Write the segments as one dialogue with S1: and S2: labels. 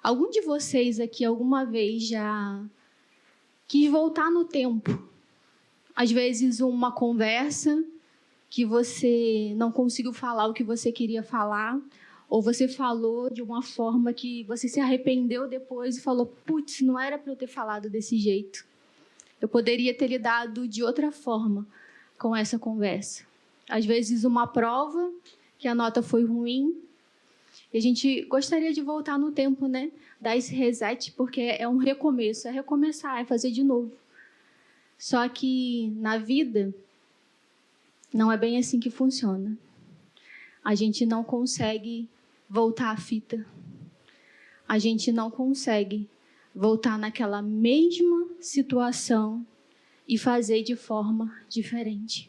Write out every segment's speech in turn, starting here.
S1: Algum de vocês aqui alguma vez já quis voltar no tempo? Às vezes uma conversa que você não conseguiu falar o que você queria falar, ou você falou de uma forma que você se arrependeu depois e falou, putz, não era para eu ter falado desse jeito. Eu poderia ter lidado de outra forma com essa conversa. Às vezes uma prova, que a nota foi ruim, e a gente gostaria de voltar no tempo, né? Dar esse reset, porque é um recomeço, é recomeçar, é fazer de novo. Só que na vida, não é bem assim que funciona. A gente não consegue voltar a fita. A gente não consegue voltar naquela mesma situação e fazer de forma diferente.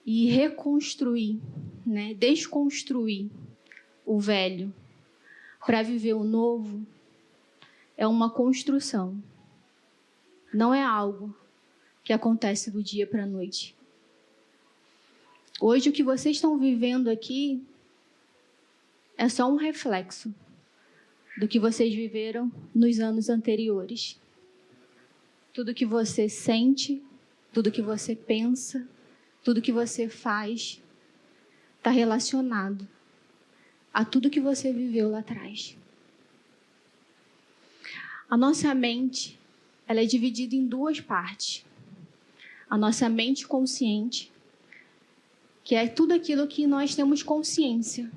S1: E reconstruir, né? Desconstruir o velho para viver o novo é uma construção. Não é algo que acontece do dia para a noite. Hoje, o que vocês estão vivendo aqui é só um reflexo do que vocês viveram nos anos anteriores. Tudo que você sente, tudo que você pensa, tudo que você faz está relacionado a tudo que você viveu lá atrás. A nossa mente, ela é dividida em duas partes. A nossa mente consciente, que é tudo aquilo que nós temos consciência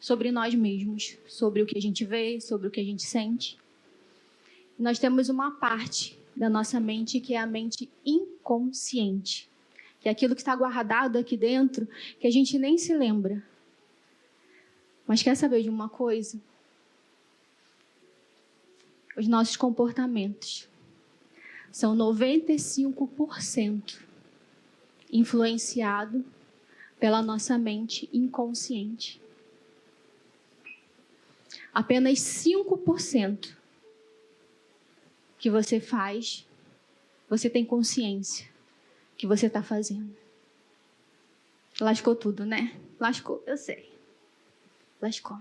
S1: sobre nós mesmos, sobre o que a gente vê, sobre o que a gente sente. Nós temos uma parte da nossa mente que é a mente inconsciente, que é aquilo que está guardado aqui dentro, que a gente nem se lembra. Mas quer saber de uma coisa? Os nossos comportamentos são 95% influenciados pela nossa mente inconsciente. Apenas 5% que você faz, você tem consciência que você está fazendo. Lascou tudo, né? Lascou, eu sei. Lascou.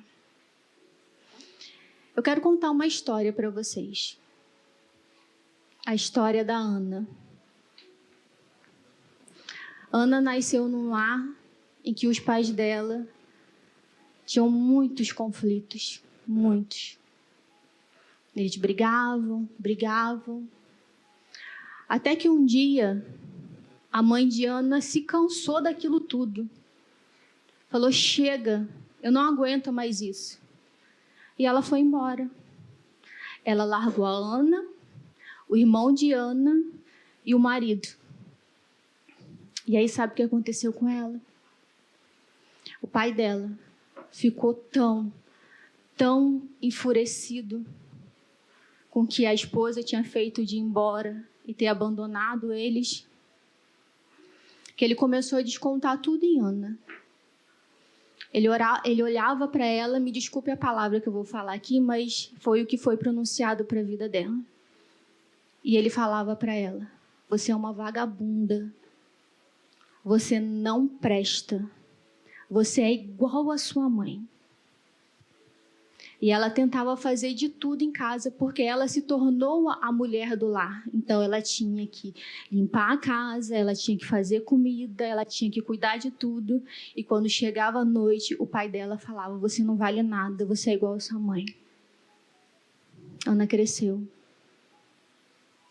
S1: Eu quero contar uma história para vocês. A história da Ana. Ana nasceu num lar em que os pais dela tinham muitos conflitos. Muitos. Eles brigavam. Até que um dia, a mãe de Ana se cansou daquilo tudo. Falou, chega, eu não aguento mais isso. E ela foi embora. Ela largou a Ana, o irmão de Ana e o marido. E aí sabe o que aconteceu com ela? O pai dela ficou tão enfurecido com o que a esposa tinha feito de ir embora e ter abandonado eles, que ele começou a descontar tudo em Ana. Ele olhava para ela, me desculpe a palavra que eu vou falar aqui, mas foi o que foi pronunciado para a vida dela. E ele falava para ela, você é uma vagabunda, você não presta, você é igual à sua mãe. E ela tentava fazer de tudo em casa, porque ela se tornou a mulher do lar. Então, ela tinha que limpar a casa, ela tinha que fazer comida, ela tinha que cuidar de tudo. E quando chegava a noite, o pai dela falava, você não vale nada, você é igual a sua mãe. Ana cresceu.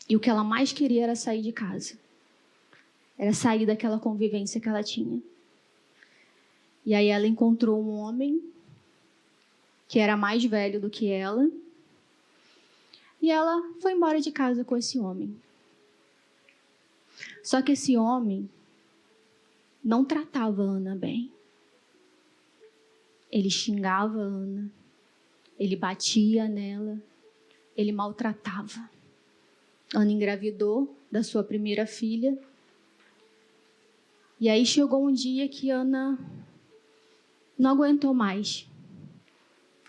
S1: E o que ela mais queria era sair de casa. Era sair daquela convivência que ela tinha. E aí ela encontrou um homem que era mais velho do que ela, e ela foi embora de casa com esse homem. Só que esse homem não tratava a Ana bem. Ele xingava a Ana, ele batia nela, ele maltratava. Ana engravidou da sua primeira filha, e aí chegou um dia que Ana não aguentou mais.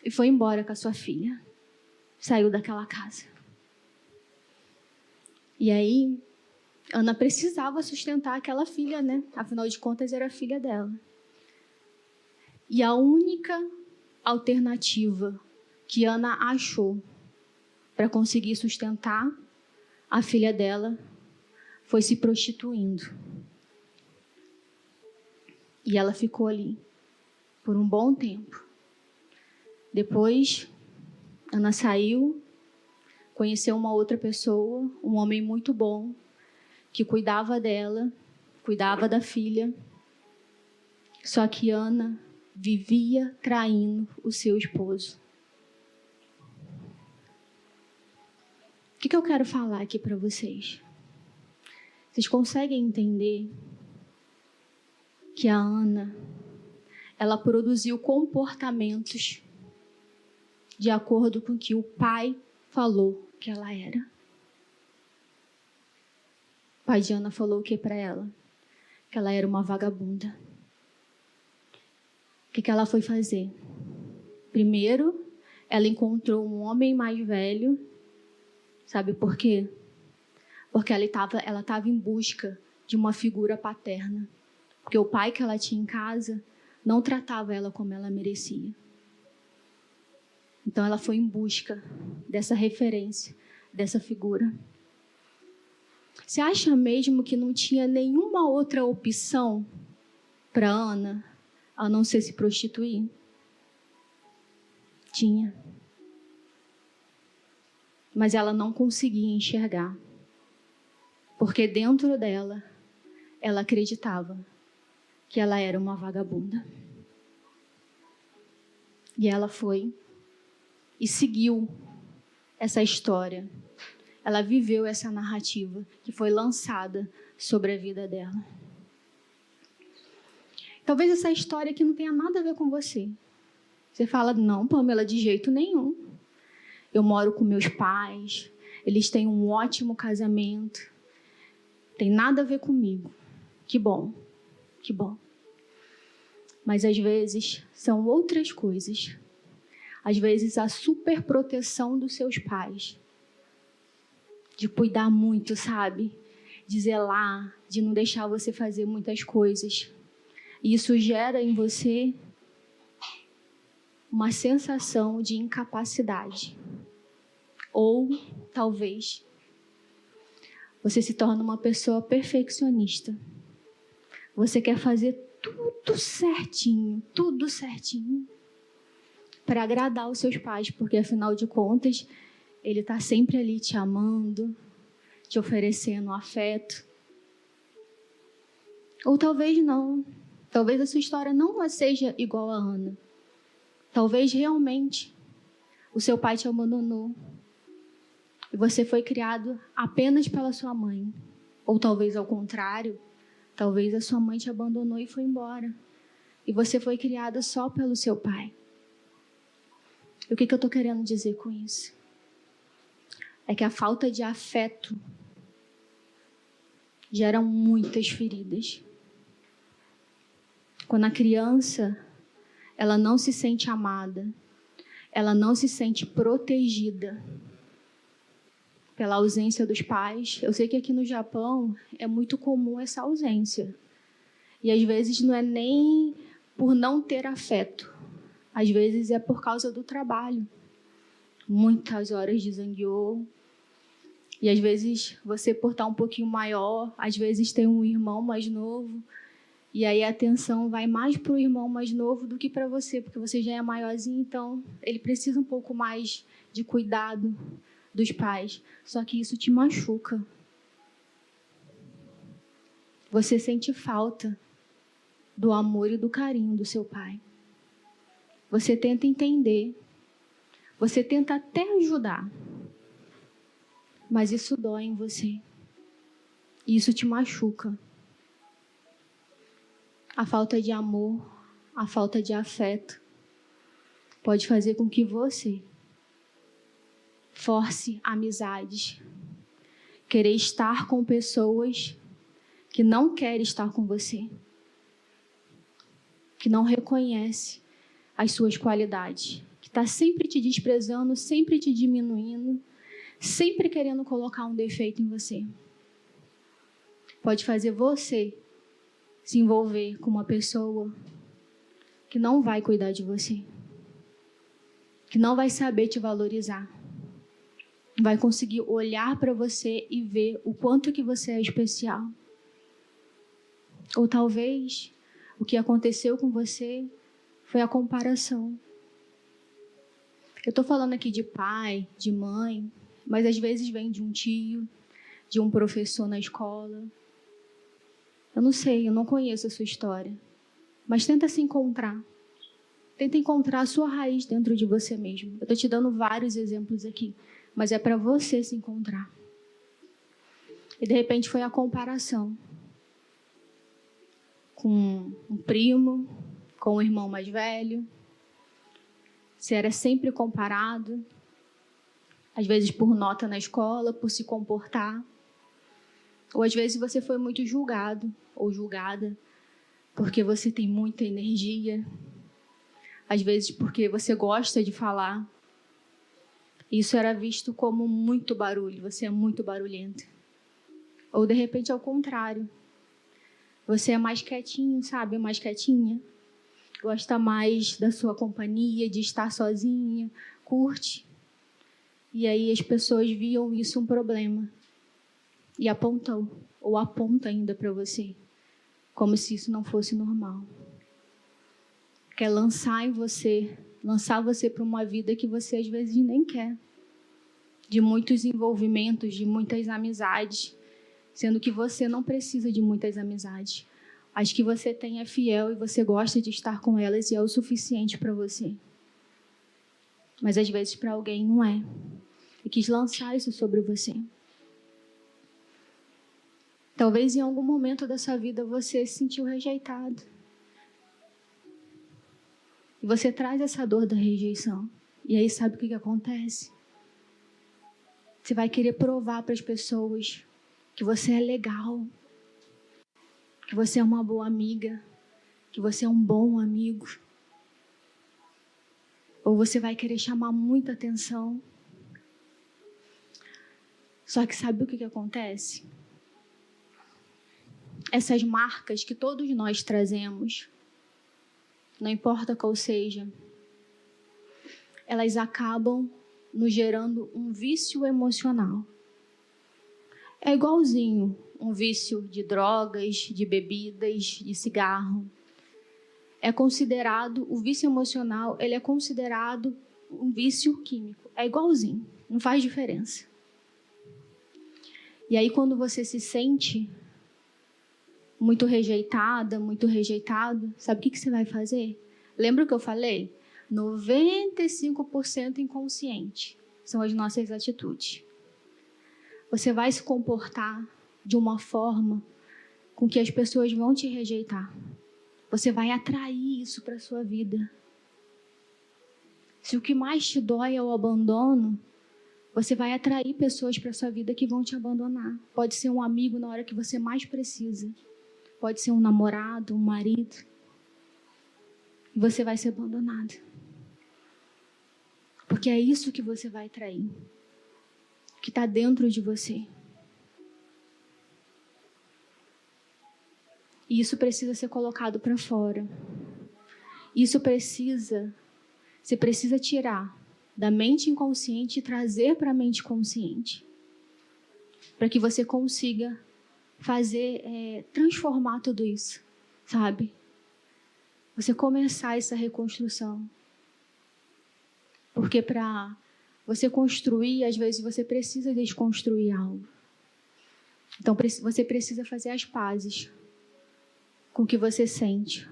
S1: E foi embora com a sua filha. Saiu daquela casa. E aí, Ana precisava sustentar aquela filha, né? Afinal de contas, era a filha dela. E a única alternativa que Ana achou para conseguir sustentar a filha dela foi se prostituindo. E ela ficou ali por um bom tempo. Depois, Ana saiu, conheceu uma outra pessoa, um homem muito bom, que cuidava dela, cuidava da filha. Só que Ana vivia traindo o seu esposo. O que eu quero falar aqui para vocês? Vocês conseguem entender que a Ana, ela produziu comportamentos de acordo com o que o pai falou que ela era? O pai de Ana falou o que para ela? Que ela era uma vagabunda. O que ela foi fazer? Primeiro, ela encontrou um homem mais velho. Sabe por quê? Porque ela estava em busca de uma figura paterna. Porque o pai que ela tinha em casa não tratava ela como ela merecia. Então ela foi em busca dessa referência, dessa figura. Você acha mesmo que não tinha nenhuma outra opção para Ana a não ser se prostituir? Tinha. Mas ela não conseguia enxergar. Porque dentro dela, ela acreditava que ela era uma vagabunda. E ela foi e seguiu essa história. Ela viveu essa narrativa que foi lançada sobre a vida dela. Talvez essa história aqui não tenha nada a ver com você. Você fala, não, Pamela, de jeito nenhum. Eu moro com meus pais, eles têm um ótimo casamento. Tem nada a ver comigo. Que bom, que bom. Mas às vezes são outras coisas. Às vezes a superproteção dos seus pais. De cuidar muito, sabe? De zelar, de não deixar você fazer muitas coisas. E isso gera em você uma sensação de incapacidade. Ou, talvez, você se torna uma pessoa perfeccionista. Você quer fazer tudo certinho, para agradar os seus pais, porque, afinal de contas, ele está sempre ali te amando, te oferecendo afeto. Ou talvez não. Talvez a sua história não seja igual a Ana. Talvez realmente o seu pai te abandonou e você foi criado apenas pela sua mãe. Ou talvez ao contrário, talvez a sua mãe te abandonou e foi embora. E você foi criada só pelo seu pai. E o que eu estou querendo dizer com isso? É que a falta de afeto gera muitas feridas. Quando a criança, ela não se sente amada, ela não se sente protegida pela ausência dos pais. Eu sei que aqui no Japão é muito comum essa ausência. E às vezes não é nem por não ter afeto. Às vezes é por causa do trabalho. Muitas horas de zangueô. E às vezes você, por estar um pouquinho maior, às vezes tem um irmão mais novo. E aí a atenção vai mais para o irmão mais novo do que para você, porque você já é maiorzinho, então ele precisa um pouco mais de cuidado dos pais. Só que isso te machuca. Você sente falta do amor e do carinho do seu pai. Você tenta entender. Você tenta até ajudar. Mas isso dói em você. E isso te machuca. A falta de amor, a falta de afeto pode fazer com que você force amizades, querer estar com pessoas que não querem estar com você, que não reconhece as suas qualidades, que está sempre te desprezando, sempre te diminuindo, sempre querendo colocar um defeito em você. Pode fazer você se envolver com uma pessoa que não vai cuidar de você. que não vai saber te valorizar. Não vai conseguir olhar para você e ver o quanto que você é especial. Ou talvez o que aconteceu com você foi a comparação. Eu estou falando aqui de pai, de mãe, mas às vezes vem de um tio, de um professor na escola. Eu não sei, eu não conheço a sua história. Mas tenta se encontrar. Tenta encontrar a sua raiz dentro de você mesmo. Eu estou te dando vários exemplos aqui, mas é para você se encontrar. E de repente foi a comparação com um primo, com um irmão mais velho. Você era sempre comparado, às vezes por nota na escola, por se comportar. Ou às vezes você foi muito julgado ou julgada porque você tem muita energia. Às vezes porque você gosta de falar. Isso era visto como muito barulho, você é muito barulhento. Ou de repente ao contrário. Você é mais quietinho, sabe? Mais quietinha. Gosta mais da sua companhia, de estar sozinha, curte. E aí as pessoas viam isso um problema. E apontam, ou aponta ainda para você, como se isso não fosse normal. Quer lançar você para uma vida que você às vezes nem quer. De muitos envolvimentos, de muitas amizades, sendo que você não precisa de muitas amizades. As que você tem é fiel e você gosta de estar com elas e é o suficiente para você. Mas às vezes para alguém não é. E quis lançar isso sobre você. Talvez em algum momento da sua vida você se sentiu rejeitado. E você traz essa dor da rejeição. E aí sabe o que acontece? Você vai querer provar para as pessoas que você é legal, que você é uma boa amiga, que você é um bom amigo. Ou você vai querer chamar muita atenção. Só que sabe o que acontece? Essas marcas que todos nós trazemos, não importa qual seja, elas acabam nos gerando um vício emocional. É igualzinho um vício de drogas, de bebidas, de cigarro. É considerado, o vício emocional, ele é considerado um vício químico. É igualzinho, não faz diferença. E aí quando você se sente muito rejeitada, muito rejeitado, sabe o que você vai fazer? Lembra o que eu falei? 95% inconsciente são as nossas atitudes. Você vai se comportar de uma forma com que as pessoas vão te rejeitar. Você vai atrair isso para a sua vida. Se o que mais te dói é o abandono, você vai atrair pessoas para a sua vida que vão te abandonar. Pode ser um amigo na hora que você mais precisa. Pode ser um namorado, um marido. E você vai ser abandonado. Porque é isso que você vai atrair. Que está dentro de você. E isso precisa ser colocado para fora. Você precisa tirar da mente inconsciente e trazer para a mente consciente. Para que você consiga transformar tudo isso, sabe? Você começar essa reconstrução. Porque para você construir, às vezes você precisa desconstruir algo. Então você precisa fazer as pazes com o que você sente,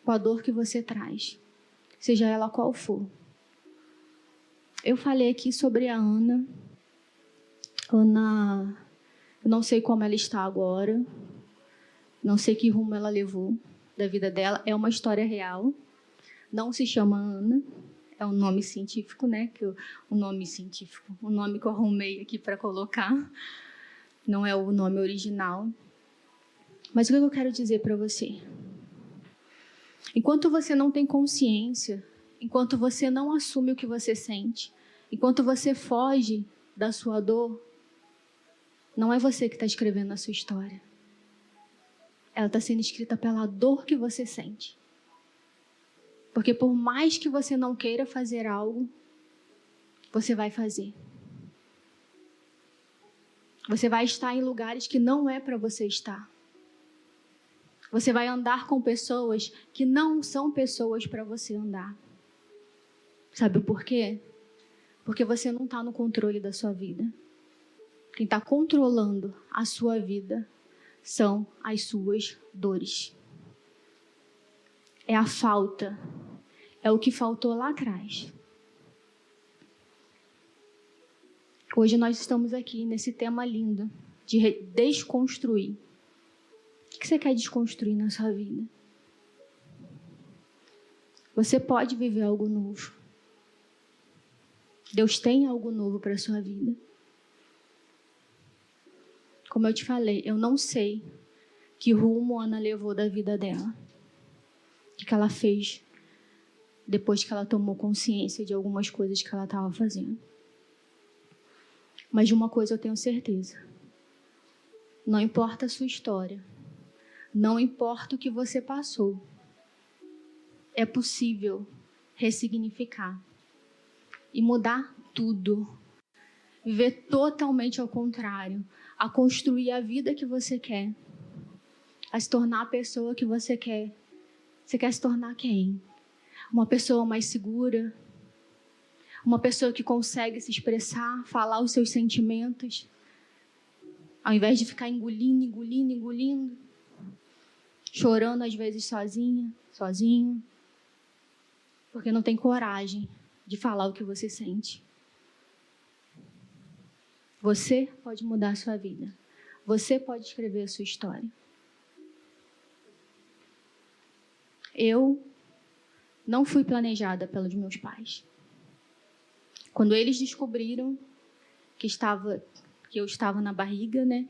S1: com a dor que você traz, seja ela qual for. Eu falei aqui sobre a Ana. Ana, eu não sei como ela está agora, não sei que rumo ela levou da vida dela. É uma história real, não se chama Ana, é um nome científico, né? O nome que eu arrumei aqui para colocar, não é o nome original. Mas o que eu quero dizer para você? Enquanto você não tem consciência, enquanto você não assume o que você sente, enquanto você foge da sua dor, não é você que está escrevendo a sua história. Ela está sendo escrita pela dor que você sente. Porque por mais que você não queira fazer algo, você vai fazer. Você vai estar em lugares que não é para você estar. Você vai andar com pessoas que não são pessoas para você andar. Sabe por quê? Porque você não está no controle da sua vida. Quem está controlando a sua vida são as suas dores. É a falta. É o que faltou lá atrás. Hoje nós estamos aqui nesse tema lindo de desconstruir. O que você quer desconstruir na sua vida? Você pode viver algo novo. Deus tem algo novo para a sua vida. Como eu te falei, eu não sei que rumo Ana levou da vida dela. O que ela fez depois que ela tomou consciência de algumas coisas que ela estava fazendo. Mas de uma coisa eu tenho certeza. Não importa a sua história. Não importa o que você passou. É possível ressignificar e mudar tudo. Viver totalmente ao contrário. A construir a vida que você quer. A se tornar a pessoa que você quer. Você quer se tornar quem? Uma pessoa mais segura. Uma pessoa que consegue se expressar, falar os seus sentimentos. Ao invés de ficar engolindo. Chorando às vezes sozinho. Porque não tem coragem de falar o que você sente. Você pode mudar a sua vida. Você pode escrever a sua história. Eu não fui planejada pelos meus pais. Quando eles descobriram que eu estava na barriga, né?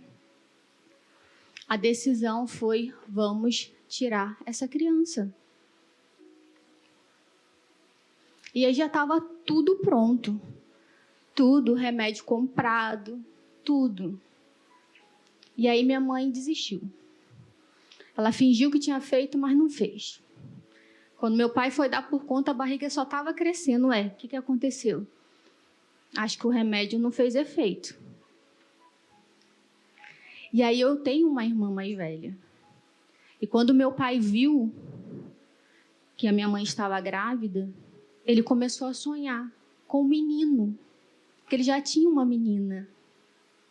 S1: A decisão foi, vamos tirar essa criança. E aí já estava tudo pronto. Tudo, remédio comprado, tudo. E aí minha mãe desistiu. Ela fingiu que tinha feito, mas não fez. Quando meu pai foi dar por conta, a barriga só estava crescendo. O que aconteceu? Acho que o remédio não fez efeito. E aí eu tenho uma irmã mais velha. E quando meu pai viu que a minha mãe estava grávida, ele começou a sonhar com um menino. Porque ele já tinha uma menina.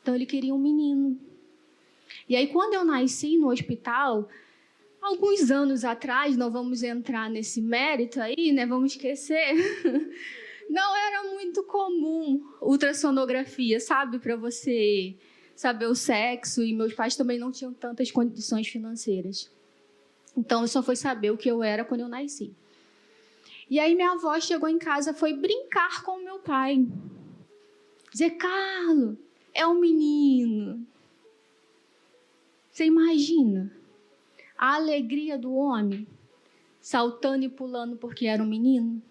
S1: Então ele queria um menino. E aí quando eu nasci no hospital, alguns anos atrás, não vamos entrar nesse mérito aí, né? Vamos esquecer. Não era muito comum ultrassonografia, sabe? Para você saber o sexo. E meus pais também não tinham tantas condições financeiras. Então eu só fui saber o que eu era quando eu nasci. E aí minha avó chegou em casa, foi brincar com o meu pai. Dizer, Carlos, é um menino. Você imagina a alegria do homem saltando e pulando porque era um menino?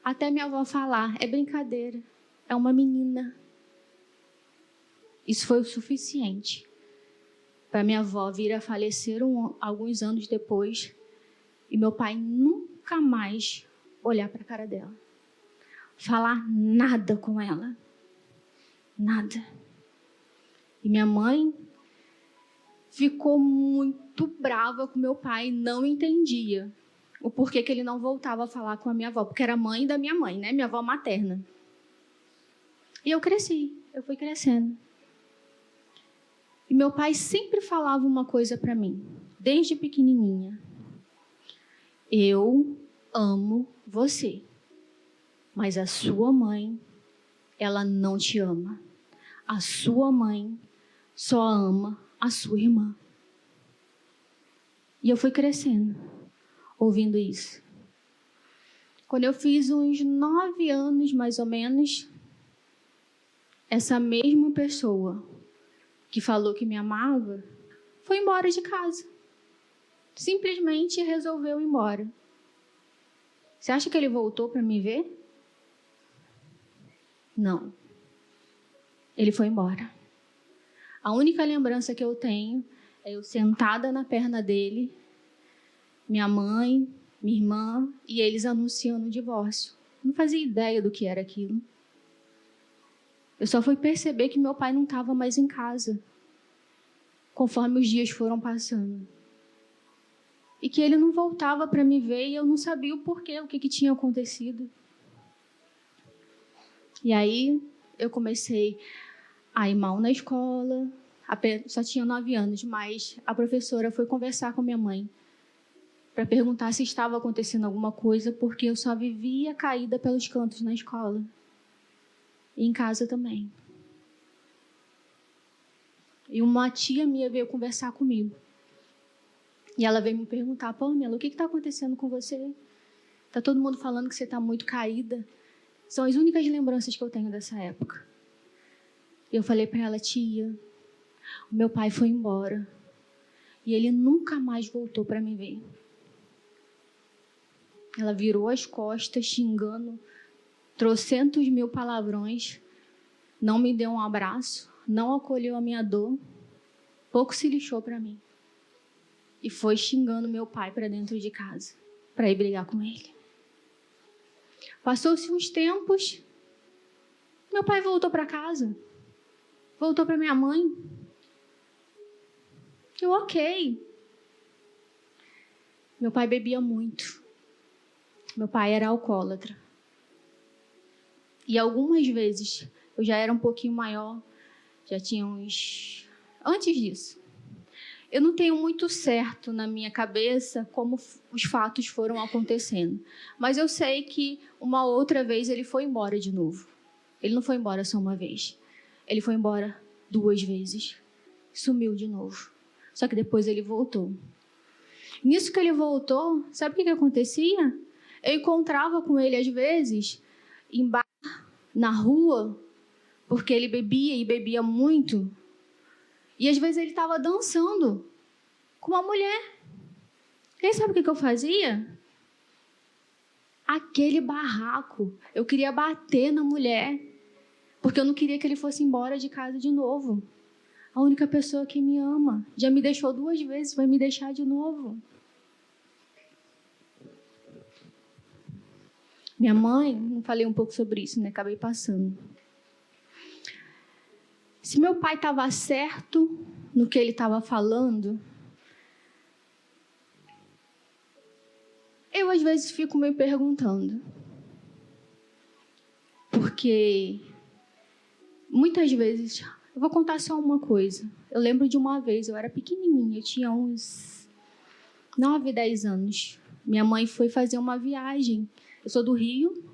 S1: Até minha avó falar, é brincadeira, é uma menina. Isso foi o suficiente para minha avó vir a falecer alguns anos depois e meu pai nunca mais olhar para a cara dela. Falar nada com ela. Nada. E minha mãe ficou muito brava com meu pai, não entendia o porquê que ele não voltava a falar com a minha avó, porque era mãe da minha mãe, né? Minha avó materna. E eu fui crescendo. E meu pai sempre falava uma coisa para mim, desde pequenininha. Eu amo você. Mas a sua mãe, ela não te ama. A sua mãe só ama a sua irmã. E eu fui crescendo, ouvindo isso. Quando eu fiz uns 9 anos, mais ou menos, essa mesma pessoa que falou que me amava, foi embora de casa. Simplesmente resolveu ir embora. Você acha que ele voltou para me ver? Não. Ele foi embora. A única lembrança que eu tenho é eu sentada na perna dele, minha mãe, minha irmã e eles anunciando o divórcio. Não fazia ideia do que era aquilo. Eu só fui perceber que meu pai não estava mais em casa, conforme os dias foram passando. E que ele não voltava para me ver e eu não sabia o porquê, o que tinha acontecido. E aí eu comecei a ir mal na escola, só tinha 9 anos, mas a professora foi conversar com minha mãe para perguntar se estava acontecendo alguma coisa, porque eu só vivia caída pelos cantos na escola. E em casa também. E uma tia minha veio conversar comigo. E ela veio me perguntar: Pamela, o que está acontecendo com você? Está todo mundo falando que você está muito caída. São as únicas lembranças que eu tenho dessa época. E eu falei para ela: tia, o meu pai foi embora. E ele nunca mais voltou para me ver. Ela virou as costas, xingando, trocentos mil palavrões, não me deu um abraço, não acolheu a minha dor, pouco se lixou para mim. E foi xingando meu pai para dentro de casa, para ir brigar com ele. Passou-se uns tempos, meu pai voltou para casa, voltou para minha mãe. Eu, ok. Meu pai bebia muito. Meu pai era alcoólatra. E algumas vezes, eu já era um pouquinho maior, já tinha uns... Antes disso, eu não tenho muito certo na minha cabeça como os fatos foram acontecendo. Mas eu sei que uma outra vez ele foi embora de novo. Ele não foi embora só uma vez. Ele foi embora 2 vezes. Sumiu de novo. Só que depois ele voltou. Nisso que ele voltou, sabe o que acontecia? Eu encontrava com ele às vezes em bar, na rua, porque ele bebia e bebia muito. E às vezes ele estava dançando com uma mulher. E sabe o que eu fazia? Aquele barraco. Eu queria bater na mulher, porque eu não queria que ele fosse embora de casa de novo. A única pessoa que me ama. Já me deixou 2 vezes, vai me deixar de novo. Minha mãe, não falei um pouco sobre isso, né? Acabei passando. Se meu pai estava certo no que ele estava falando, eu às vezes fico me perguntando. Porque muitas vezes, eu vou contar só uma coisa. Eu lembro de uma vez, eu era pequenininha, eu tinha uns 9, 10 anos. Minha mãe foi fazer uma viagem. Eu sou do Rio.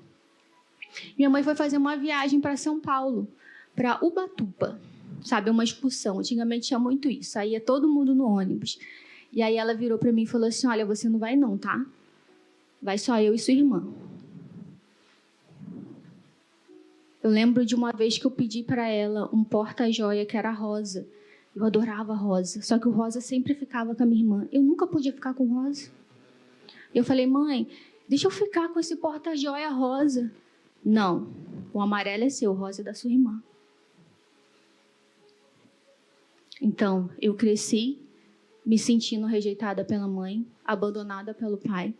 S1: Minha mãe foi fazer uma viagem para São Paulo, para Ubatuba. Sabe, uma excursão. Antigamente tinha muito isso. Saía todo mundo no ônibus. E aí ela virou para mim e falou assim: olha, você não vai não, tá? Vai só eu e sua irmã. Eu lembro de uma vez que eu pedi para ela um porta-joia que era rosa. Eu adorava rosa. Só que o rosa sempre ficava com a minha irmã. Eu nunca podia ficar com rosa. Eu falei: mãe, deixa eu ficar com esse porta-joia rosa. Não, o amarelo é seu, o rosa é da sua irmã. Então, eu cresci me sentindo rejeitada pela mãe, abandonada pelo pai.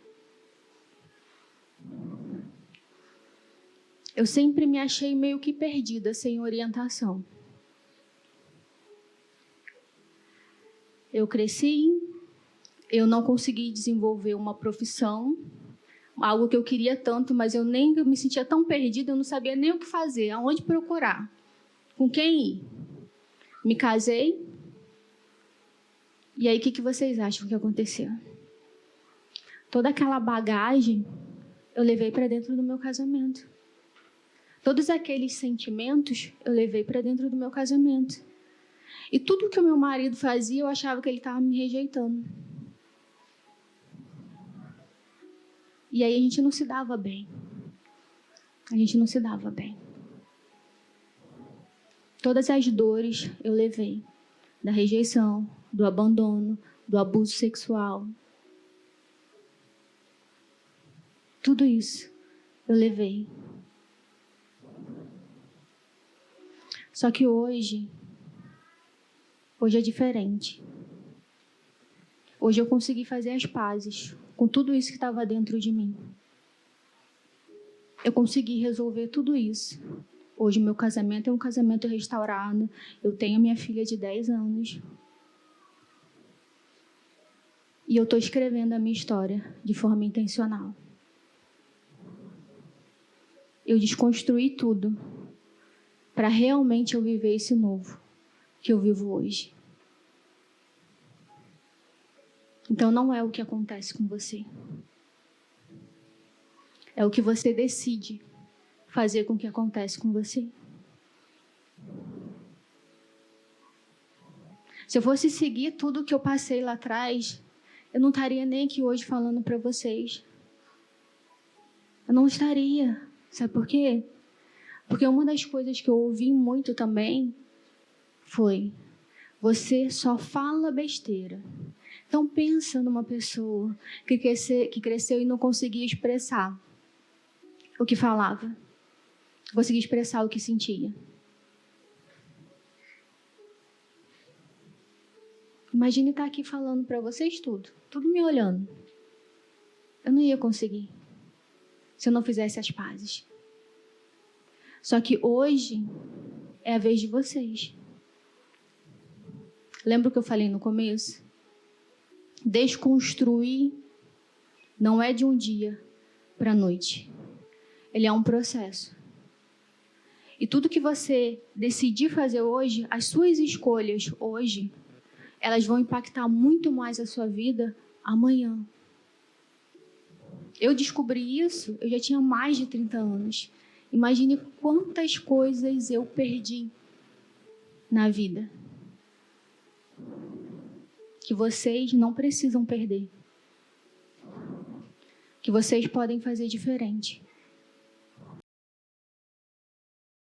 S1: Eu sempre me achei meio que perdida, sem orientação. Eu cresci, eu não consegui desenvolver uma profissão, algo que eu queria tanto, mas eu me sentia tão perdida, eu não sabia nem o que fazer, aonde procurar, com quem ir. Me casei, e aí o que vocês acham que aconteceu? Toda aquela bagagem eu levei para dentro do meu casamento. Todos aqueles sentimentos eu levei para dentro do meu casamento. E tudo que o meu marido fazia, eu achava que ele estava me rejeitando. E aí a gente não se dava bem. A gente não se dava bem. Todas as dores eu levei. Da rejeição, do abandono, do abuso sexual. Tudo isso eu levei. Só que hoje é diferente. Hoje eu consegui fazer as pazes com tudo isso que estava dentro de mim. eu consegui resolver tudo isso. Hoje meu casamento é um casamento restaurado. Eu tenho minha filha de 10 anos. E eu estou escrevendo a minha história de forma intencional. Eu desconstruí tudo para realmente eu viver esse novo que eu vivo hoje. Então não é o que acontece com você. É o que você decide fazer com que acontece com você. Se eu fosse seguir tudo que eu passei lá atrás, eu não estaria nem aqui hoje falando para vocês. Eu não estaria. Sabe por quê? Porque uma das coisas que eu ouvi muito também foi: você só fala besteira. Então pensa numa pessoa que cresceu e não conseguia expressar o que falava. Conseguia expressar o que sentia. Imagine estar aqui falando para vocês tudo me olhando. Eu não ia conseguir se eu não fizesse as pazes. Só que hoje é a vez de vocês. Lembra o que eu falei no começo? Desconstruir não é de um dia para a noite. Ele é um processo. E tudo que você decidir fazer hoje, as suas escolhas hoje, elas vão impactar muito mais a sua vida amanhã. Eu descobri isso, eu já tinha mais de 30 anos. Imagine quantas coisas eu perdi na vida. Que vocês não precisam perder. Que vocês podem fazer diferente.